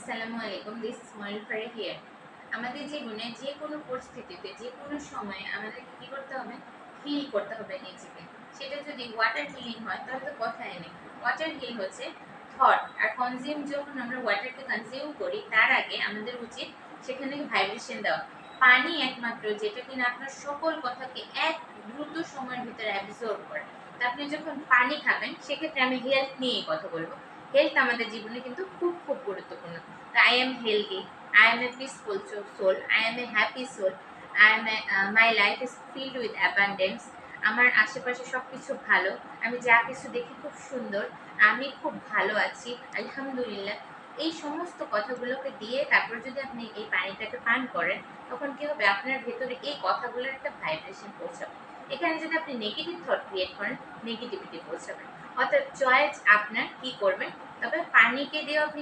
আসসালামু আলাইকুম, this is ময়ূরফারি here. আমাদের জীবনে যে কোনো পরিস্থিতিতে যে কোনো সময়ে আমাদেরকে কি করতে হবে? হিল করতে হবে নিজেকে। সেটা যদি ওয়াটার হিলিং হয় তাহলে তো কথাই নেই। ওয়াটার হিল হচ্ছে থট আর কনজিউম। যখন আমরা ওয়াটারকে কনজিউম করি তার আগে আমাদের উচিত সেখানে ভাইব্রেশন দেওয়া। পানি একমাত্র যেটা কিনা আপনার সকল কথাকে এক দ্রুত সময়ের ভিতরে অ্যাবজর্ব করে। তা আপনি যখন পানি খাবেন সেক্ষেত্রে আমি হেলথ নিয়েই কথা বলবো। হেলথ আমাদের জীবনে কিন্তু খুব খুব গুরুত্বপূর্ণ। I am healthy, I am a peaceful soul, I am a happy soul, I am my life is filled with abundance. আমার আশেপাশে সব কিছু ভালো, আমি যা কিছু দেখি খুব সুন্দর, আমি খুব ভালো আছি আলহামদুলিল্লাহ। এই সমস্ত কথাগুলোকে দিয়ে তারপর যদি আপনি এই পানিটাকে পান করেন, তখন কি হবে? আপনার ভেতরে এই কথাগুলোর একটা ভাইব্রেশন পৌঁছাবে। এখানে যদি আপনি নেগেটিভ থট ক্রিয়েট করেন, নেগেটিভিটি পৌঁছাবে। অর্থাৎ চয়েস আপনার, কি করবেন। তবে পানিকে দিয়েও আপনি